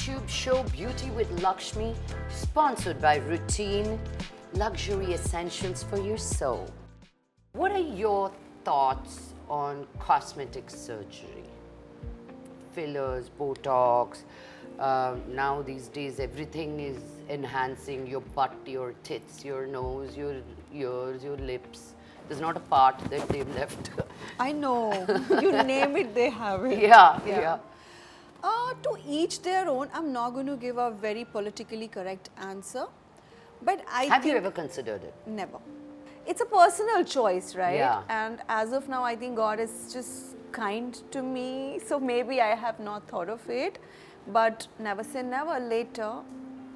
YouTube show Beauty with Lakshmi, sponsored by Routine, luxury essentials for your soul. What are your thoughts on cosmetic surgery? Fillers, Botox. Now these days everything is enhancing your butt, your tits, your nose, your ears, your lips. There's not a part that they've left. I know. You name it, they have it. Yeah. To each their own. I'm not going to give a very politically correct answer. But Have you ever considered it? Never. It's a personal choice, right? Yeah. And as of now, I think God is just kind to me. So maybe I have not thought of it. But never say never later.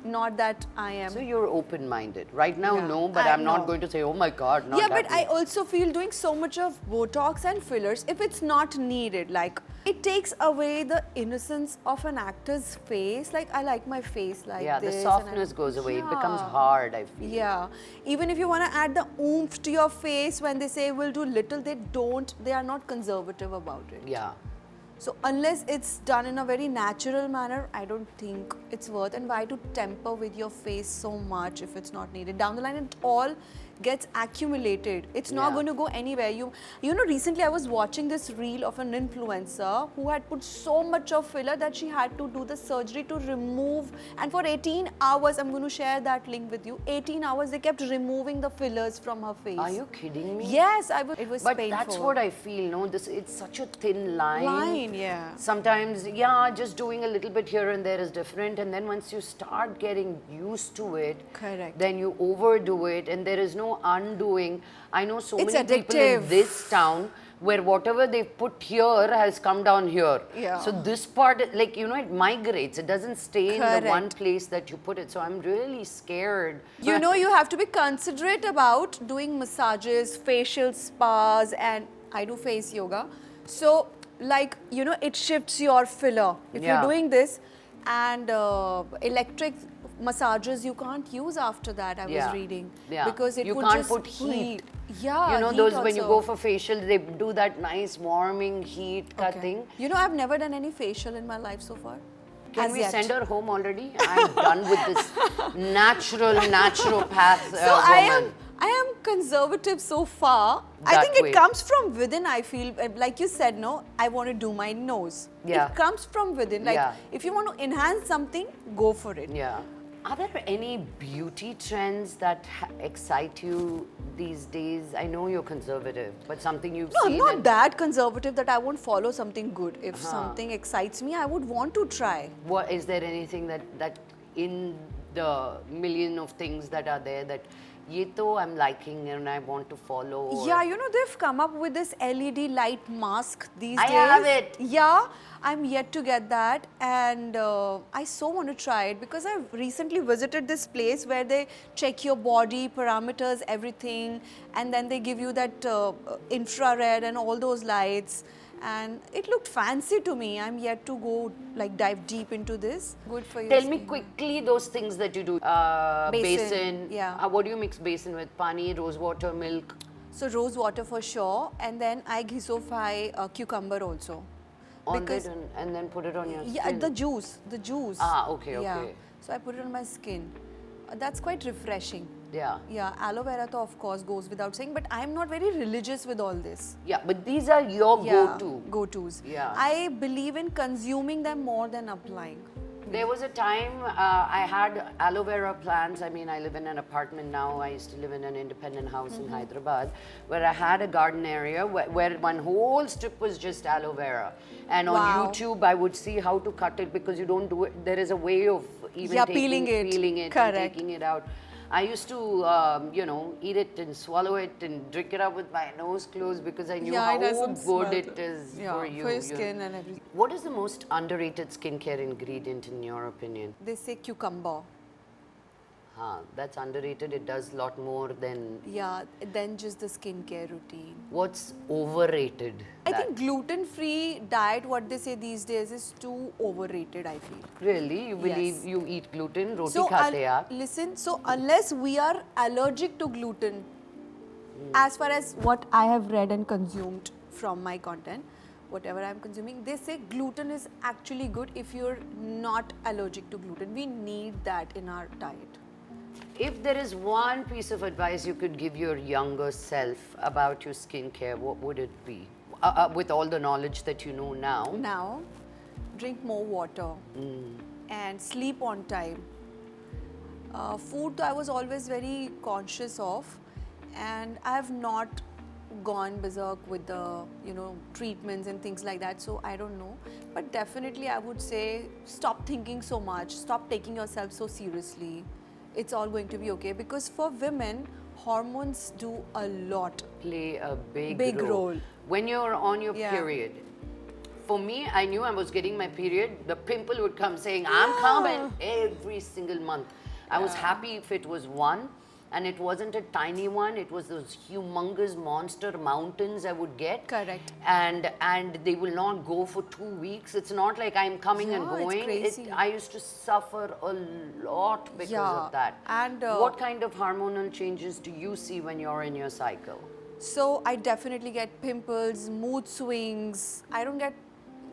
Not that I am. So you're open-minded. Right now, Yeah, no, but I'm not going to say, oh my God, not yeah, but I happening. also feel doing so much of Botox and fillers, if it's not needed, like it takes away the innocence of an actor's face. Like I like my face like Yeah, this. the and softness goes away. It becomes Yeah. hard, I feel. Yeah, even if you want to add the oomph to your face, when they say we'll do little, they don't. They are not conservative about it. Yeah. So unless it's done in a very natural manner, I don't think it's worth. And why to temper with your face so much if it's not needed? Down the line, it all gets accumulated. It's not Yeah. going to go anywhere. You know, recently I was watching this reel of an influencer who had put so much of filler that she had to do the surgery to remove. And for 18 hours, I'm going to share that link with you. 18 hours, they kept removing the fillers from her face. Are you kidding me? Yes, it was But painful. that's what I feel, no? It's such a thin line. Yeah. Sometimes, yeah, just doing a little bit here and there is different. And then once you start getting used to it, Correct. then you overdo it and there is no undoing. I know so It's many people in addictive. this town where whatever they've put here has come down here. Yeah. So this part, like, you know, it migrates. It doesn't stay in the Correct. one place that you put it. So I'm really scared. You know, you have to be considerate about doing massages, facial spas, and I do face yoga. So, like, you know, it shifts your filler. If Yeah. you're doing this, and electric massages you can't use after that, I Yeah. was reading. Yeah. Because it You would can't just put heat. Yeah, You know, heat those when you also. go for facial, they do that nice warming heat cut Okay. thing. You know, I've never done any facial in my life so far. Can As we yet. send her home already? I'm done with this naturopath So woman. I am conservative so far. I That think way. it comes from within. I feel like you said, no, I want to do my nose. Yeah. It comes from within. Like Yeah. if you want to enhance something, go for it. Yeah. Are there any beauty trends that excite you these days? I know you're conservative, but something you've No, I'm seen. not that conservative that I won't follow something good. If something excites me, I would want to try. What is there anything that in the million of things that are there that ye to I'm liking and I want to follow? or- Yeah, you know, they've come up with this LED light mask these I days. have it. Yeah, I'm yet to get that, and I so want to try it because I've recently visited this place where they check your body parameters, everything, and then they give you that infrared and all those lights. And it looked fancy to me. I'm yet to go like dive deep into this. Good for you. Tell me quickly those things that you do. Basin, yeah. What do you mix basin with? Pani, rose water, milk? So rose water for sure, and then I ghisofy cucumber also. On Because- it and then put it on your Yeah, skin? the juice. Ah, okay, Yeah. okay. So I put it on my skin. That's quite refreshing. Yeah. Yeah, aloe vera though of course goes without saying, but I'm not very religious with all this. Yeah, but these are your go-to. Go-tos. Yeah. I believe in consuming them more than applying. There was a time I had aloe vera plants. I mean, I live in an apartment now. I used to live in an independent house in Hyderabad where I had a garden area where one whole strip was just aloe vera. And on Wow. YouTube, I would see how to cut it because you don't do it. There is a way of even Yeah, peeling it and Correct. taking it out. I used to, you know, eat it and swallow it and drink it up with my nose closed because I knew Yeah, it how doesn't smell good it good. is Yeah, for you. for your you know. skin and everything. What is the most underrated skincare ingredient in your opinion? They say cucumber. That's underrated. It does a lot more than Yeah, than just the skincare routine. what's overrated. I think gluten-free diet, what they say these days, is too overrated, I feel. Really, you believe Yes. you eat gluten? Roti So, khate aap? listen, so unless we are allergic to gluten, as far as what I have read and consumed from my content, whatever I'm consuming, they say gluten is actually good if you're not allergic to gluten. We need that in our diet. If there is one piece of advice you could give your younger self about your skincare, what would it be? With all the knowledge that you know now. Now, drink more water and sleep on time. Food I was always very conscious of, and I have not gone berserk with the treatments and things like that, so I don't know, but definitely I would say stop thinking so much, stop taking yourself so seriously. It's all going to be okay, because for women hormones do a lot, Play a big role. When you're on your Yeah. period. For me, I knew I was getting my period. The pimple would come saying, I'm coming every single month. I was happy if it was one, and it wasn't a tiny one. It was those humongous monster mountains I would get. Correct. And they will not go for 2 weeks. It's not like I'm coming and Yeah, it's going. crazy. I used to suffer a lot because Yeah, of that. and, what kind of hormonal changes do you see when you're in your cycle? So I definitely get pimples, mood swings. I don't get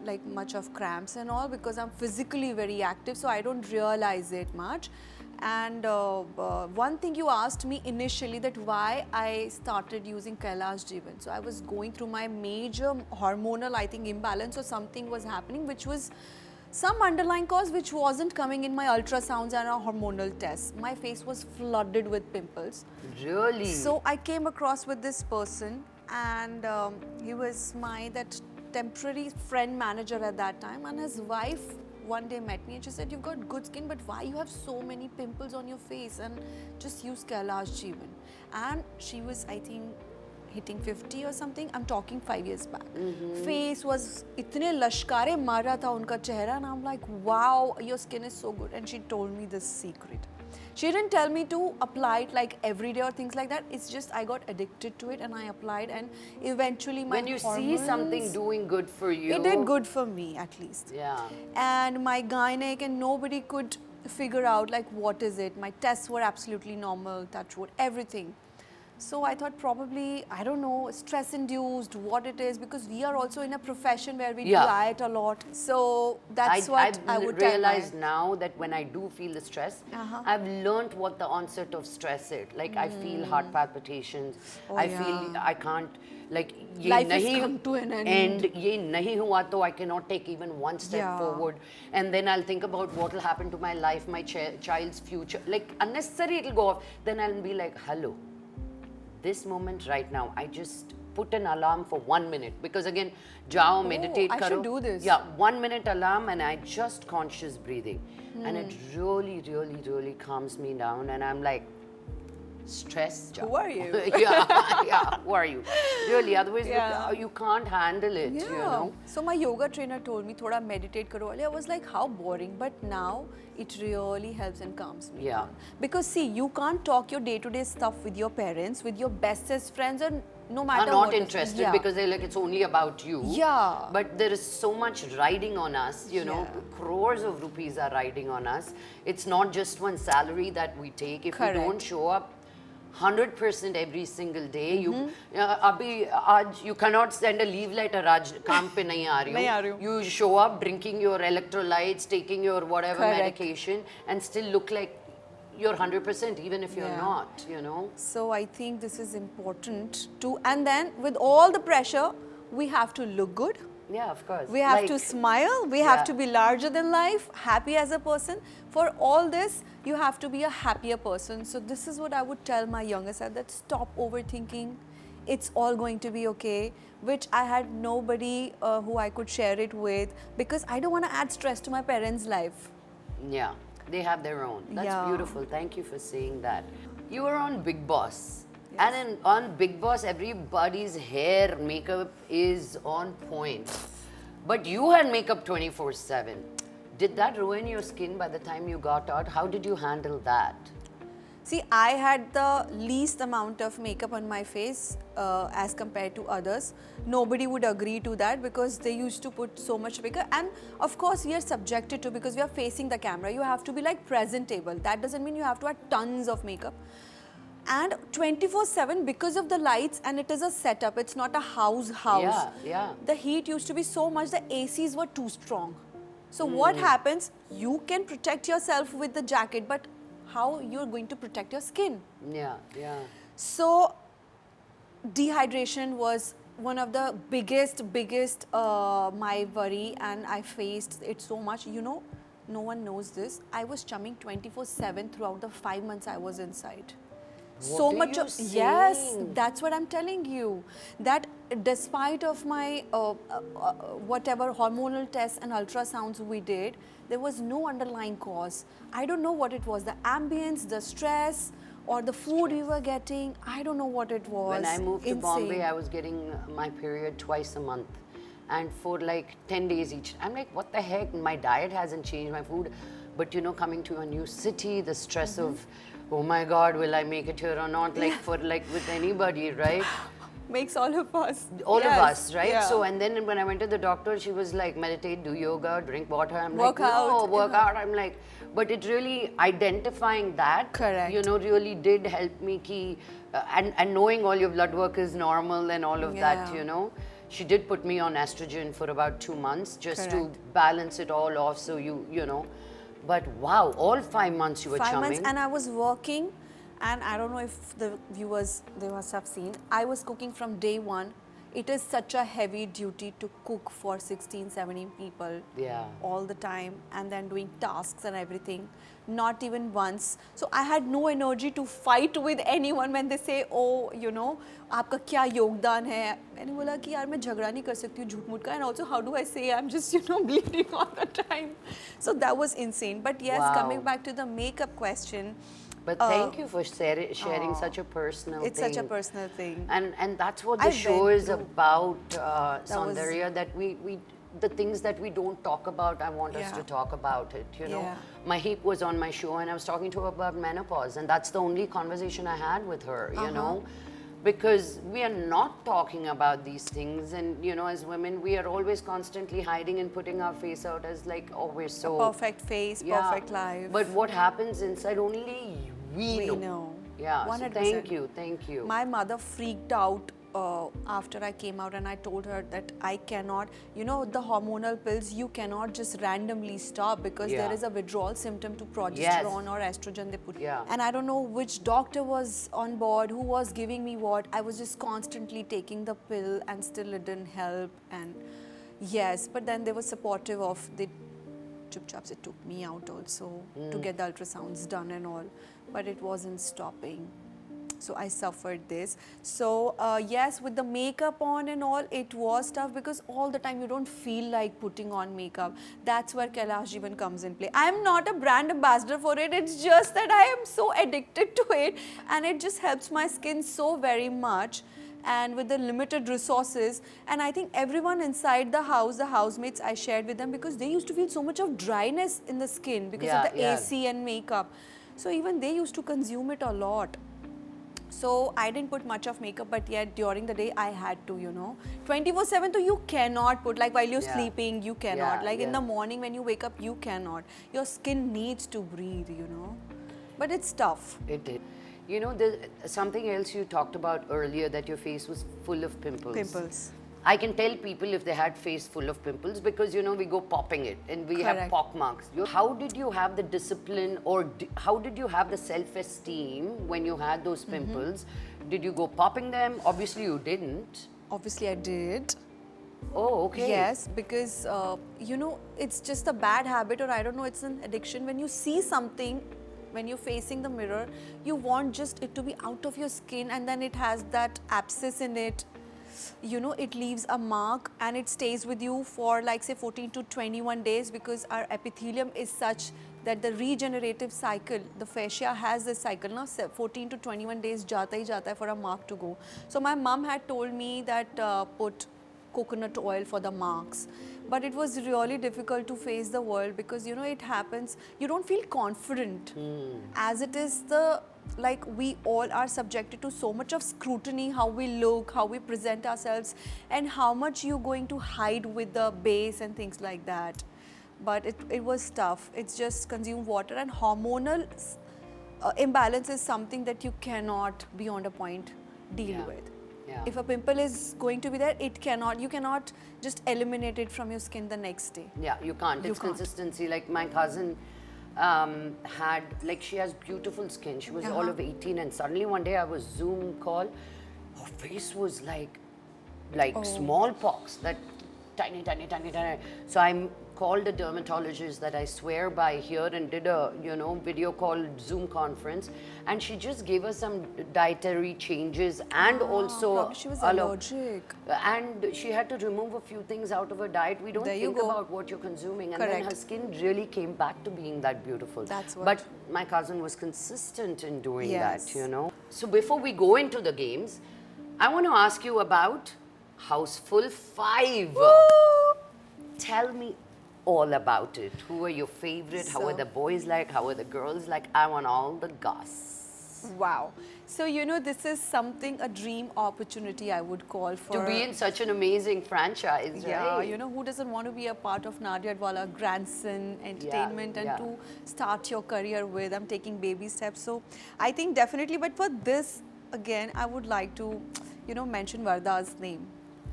like much of cramps and all because I'm physically very active, so I don't realize it much. And one thing you asked me initially, that why I started using Kailash Jeevan. So I was going through my major hormonal, I think, imbalance, or something was happening, which was some underlying cause which wasn't coming in my ultrasounds and our hormonal tests. My face was flooded with pimples. Really? So I came across with this person, and he was my that temporary friend manager at that time, and his wife one day met me and she said, you've got good skin, but why you have so many pimples on your face, and just use Kailash Jeevan. And she was, I think, hitting 50 or something. I'm talking 5 years back. Face was itne lashkare mar raha tha unka chehra, and I'm like, wow, your skin is so good. And she told me this secret. She didn't tell me to apply it like every day or things like that. It's just I got addicted to it and I applied, and eventually my when you see hormones, something doing good for you. it did good for me at least. Yeah. And my gynec, and nobody could figure out like what is it. My tests were absolutely normal, touch wood, everything. So I thought probably, I don't know, stress induced, what it is, because we are also in a profession where we Yeah. diet a lot. So that's what I would tell realize my, now that when I do feel the stress, I've learned what the onset of stress is. Like I feel heart palpitations. Oh, I feel yeah. I can't, like, ye Life is nahi, come to an end. And ye nahi hua to I cannot take even one step Yeah. forward. And then I'll think about what will happen to my life, my child's future. Like unnecessary it'll go off. Then I'll be like, hello. This moment right now, I just put an alarm for 1 minute, because again, jao, meditate I karo. should do this. Yeah, 1 minute alarm, and I just conscious breathing, and it really, really, really calms me down, and I'm like, stress. Jao. Who are you? yeah, who are you? Really, otherwise Yeah. you can't handle it, yeah. you know. So my yoga trainer told me, thoda meditate karo. I was like, how boring. But now it really helps and calms me Yeah. down. Because see, you can't talk your day-to-day stuff with your parents, with your bestest friends, or no matter Are not what is- interested yeah. because they're like, it's only about you. Yeah. But there is so much riding on us, you know, Yeah. crores of rupees are riding on us. It's not just one salary that we take. If Correct. we don't show up 100% every single day, you cannot send a leave letter, Raj, kaam pe nahi aa rahi hu. Nahi aa rahi hu. You show up drinking your electrolytes, taking your whatever Correct. medication, and still look like you're 100% even if you're Yeah. not, you know. So I think this is important to, and then with all the pressure, we have to look good. Yeah, of course. We have Like- to smile. We have Yeah. to be larger than life, happy as a person. For all this, you have to be a happier person. So this is what I would tell my younger self, that stop overthinking. It's all going to be okay, which I had nobody who I could share it with, because I don't want to add stress to my parents' life. Yeah, they have their own. That's Yeah. beautiful. Thank you for saying that. You were on Big Boss. And on Big Boss, everybody's hair, makeup is on point. But you had makeup 24/7. Did that ruin your skin by the time you got out? How did you handle that? See, I had the least amount of makeup on my face as compared to others. Nobody would agree to that because they used to put so much makeup. And of course, we are subjected to, because we are facing the camera. You have to be like presentable. That doesn't mean you have to add tons of makeup. and 24/7 because of the lights, and it is a setup, it's not a house. Yeah, yeah. The heat used to be so much, the ACs were too strong. So what happens, you can protect yourself with the jacket, but how you're going to protect your skin? Yeah, yeah. So dehydration was one of the biggest my worry, and I faced it so much. You know, no one knows this, I was chumming 24/7 throughout the 5 months I was inside. So What are much you of, yes, saying? that's what I'm telling you, that despite of my whatever hormonal tests and ultrasounds we did, there was no underlying cause. I don't know what it was, the ambience, the stress, or the food we were getting. I don't know what it was. When I moved to Insane. Bombay, I was getting my period twice a month. And for like 10 days each. I'm like, what the heck? My diet hasn't changed, my food. But you know, coming to a new city, the stress of, oh my God, will I make it here or not? Like for like with anybody, right? Makes all of us. All of Yes, us, right? yeah. So, and then when I went to the doctor, she was like, meditate, do yoga, drink water. I'm Work like, no, out. work out. I'm like, but it really, identifying that, Correct. you know, really did help me ki, and knowing all your blood work is normal and all of that, Yeah. you know. She did put me on estrogen for about 2 months just to Correct. balance it all off. So you know, but wow, all 5 months you were 5 chumming. months, and I was working, and I don't know if the viewers, they must have seen, I was cooking from day one. It is such a heavy duty to cook for 16, 17 people Yeah. all the time, and then doing tasks and everything, not even once. So I had no energy to fight with anyone when they say, oh, you know, आपका क्या योगदान है? मैंने बोला कि यार मैं झगड़ा नहीं कर सकती हूँ झूठ मूठ का, and also how do I say I'm just, you know, bleeding all the time. So that was insane. But yes, Wow. coming back to the makeup question, But thank you for sharing such a personal it's thing. such a personal thing. And that's what the I show went is through- about, was- Saundarya, that we the things that we don't talk about, I want us Yeah. to talk about it, you know. Yeah. Mahip was on my show and I was talking to her about menopause, and that's the only conversation I had with her, you know. Because we are not talking about these things, and you know, as women, we are always constantly hiding and putting our face out as like, oh, we're so Perfect face, perfect life. But what happens inside, only we know. Yeah, so 100%. thank you. My mother freaked out after I came out, and I told her that I cannot, you know, the hormonal pills, you cannot just randomly stop because Yeah. there is a withdrawal symptom to Yes. progesterone or estrogen they put. Yeah. And I don't know which doctor was on board, who was giving me what. I was just constantly taking the pill and still it didn't help. And yes, but then they were supportive of the chupchaps. It took me out also to get the ultrasounds done and all, but it wasn't stopping. So I suffered this. So yes, with the makeup on and all, it was tough because all the time you don't feel like putting on makeup. That's where Kailash Jeevan comes in play. I'm not a brand ambassador for it. It's just that I am so addicted to it, and it just helps my skin so very much. And with the limited resources, and I think everyone inside the house, the housemates, I shared with them because they used to feel so much of dryness in the skin because of the AC and makeup. So even they used to consume it a lot. So I didn't put much of makeup, but yet during the day I had to, you know. 24/7, so you cannot put, like while you're Yeah. sleeping, you cannot. Yeah, Like in yeah. the morning when you wake up, you cannot. Your skin needs to breathe, you know. But it's tough. It did. You know, there's something else you talked about earlier, that your face was full of pimples. Pimples. I can tell people if they had face full of pimples because, you know, we go popping it and we have Correct. pock marks. How did you have the discipline, or how did you have the self-esteem when you had those pimples? Did you go popping them? Obviously you didn't. Obviously I did. Oh, okay. Yes, because you know, it's just a bad habit, or I don't know, it's an addiction. When you see something, when you're facing the mirror, you want just it to be out of your skin, and then it has that abscess in it. You know, it leaves a mark and it stays with you for like say 14 to 21 days because our epithelium is such that the regenerative cycle, the fascia has this cycle, now 14 to 21 days jata hi jata hai for a mark to go. So my mom had told me that put coconut oil for the marks, but it was really difficult to face the world because, you know, it happens, you don't feel confident as it is the, like we all are subjected to so much of scrutiny, how we look, how we present ourselves, and how much you're going to hide with the base and things like that. But it was tough. It's just consume water and hormonal imbalance is something that you cannot beyond a point deal Yeah. with. Yeah. If a pimple is going to be there, you cannot just eliminate it from your skin the next day. Yeah, you can't. You It's can't. consistency. Like my cousin had, like she has beautiful skin. She was all Uh-huh. of 18 and suddenly one day I was Zoom call. Her face was like Oh. smallpox, that tiny, tiny, tiny, tiny. So I called a dermatologist that I swear by here and did a, video call Zoom conference. And she just gave us some dietary changes and also Probably she was a lot- allergic. and she had to remove a few things out of her diet. We don't There you think go. about what you're consuming. And then Correct. her skin really came back to being that beautiful. That's what- But my cousin was consistent in doing Yes. that. So before we go into the games, I want to ask you about Houseful 5. Tell me all about it. Who are your favorite? How are So- the boys like? How are the girls like? I want all the goss. Wow. So, this is something, a dream opportunity I would call for. To be in such an amazing franchise, Yeah, right? who doesn't want to be a part of Nadia Adwala Grandson Entertainment and yeah. to start your career with? I'm taking baby steps. So I think definitely, but for this, again, I would like to, mention Varda's name,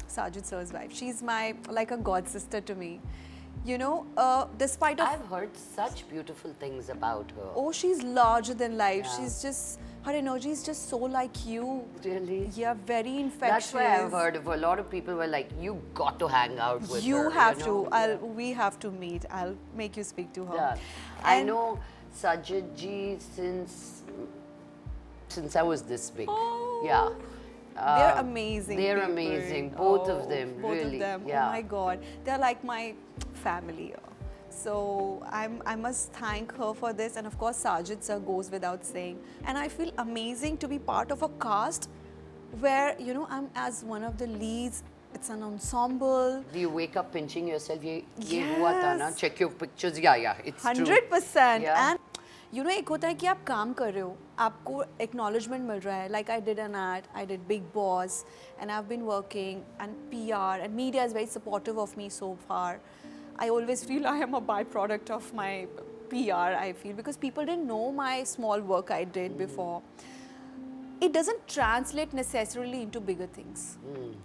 Sajid sir's wife. She's like a god sister to me. Despite of, I've heard such beautiful things about her. oh, she's larger than life. Yeah. She's just, her energy is just so like you. Really? Yeah, very infectious. That's why I've heard of her. A lot of people were like, you got to hang out with her. You have know? to. We have to meet. I'll make you speak to her. Yeah. I And- know Sajid ji since I was this big. Oh. Yeah. They're amazing. They're people. amazing. Both Oh, of them, both really. of them. Yeah. Oh my God, they're like my family. So I must thank her for this, and of course Sajid sir goes without saying. And I feel amazing to be part of a cast where I'm as one of the leads. It's an ensemble. Do you wake up pinching yourself? Ye hua tha na? Yes. Check your pictures. Yeah, it's true. 100%. Yeah. And एक होता है कि आप काम कर रहे हो, आपको acknowledgement मिल रहा है. Like I did an ad, I did Big Boss, and I've been working and PR and media is very supportive of me so far. I always feel I am a byproduct of my PR. I feel because people didn't know my small work I did before. It doesn't translate necessarily into bigger things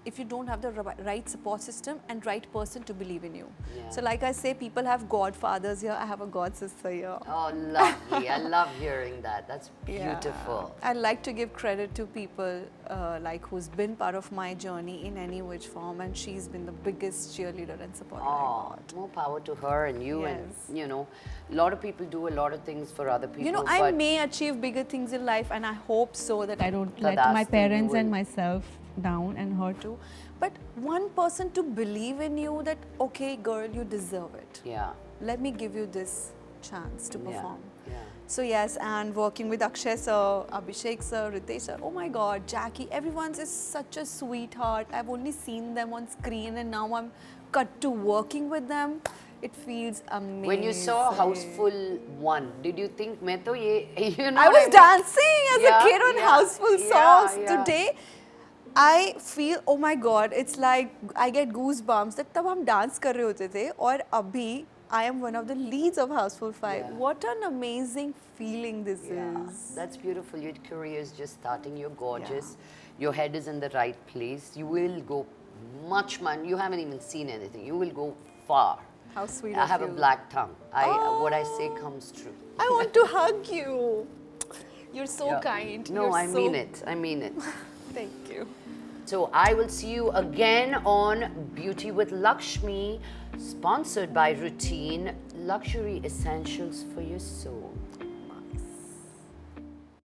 if you don't have the right support system and right person to believe in you. Yeah. So like I say, people have godfathers here, I have a god sister here. Oh, lovely. I love hearing that. That's beautiful. Yeah. I like to give credit to people like who's been part of my journey in any which form, and she's been the biggest cheerleader and supporter I Oh, got. more power to her and you. Yes. And, a lot of people do a lot of things for other people. I but may achieve bigger things in life, and I hope so that I don't let Tadasthi, my you parents and will. myself down and her too. But one person to believe in you that, okay, girl, you deserve it. Yeah. Let me give you this chance to perform. Yeah. So yes, and working with Akshay sir, Abhishek sir, Ritesh sir, oh my God, Jackie, everyone's is such a sweetheart. I've only seen them on screen and now I'm cut to working with them. It feels amazing. When you saw Houseful 1, did you think, मैं तो ये, I was dancing as Yeah, a kid on yeah, Houseful yeah, songs. yeah. Today, I feel, oh my God, it's like I get goosebumps that तब हम dance कर रहे होते थे और अभी I am one of the leads of Houseful 5. Yeah. What an amazing feeling this Yeah, is. that's beautiful. Your career is just starting. You're gorgeous. Your head is in the right place. You will go much, you haven't even seen anything. You will go far. How sweet I of have you. a black tongue. What I say comes true. I want to hug you. You're so Yeah. kind. No, You're I so- mean it. I mean it. Thank you. So I will see you again on Beauty with Lakshmi, sponsored by Routine, luxury essentials for your soul.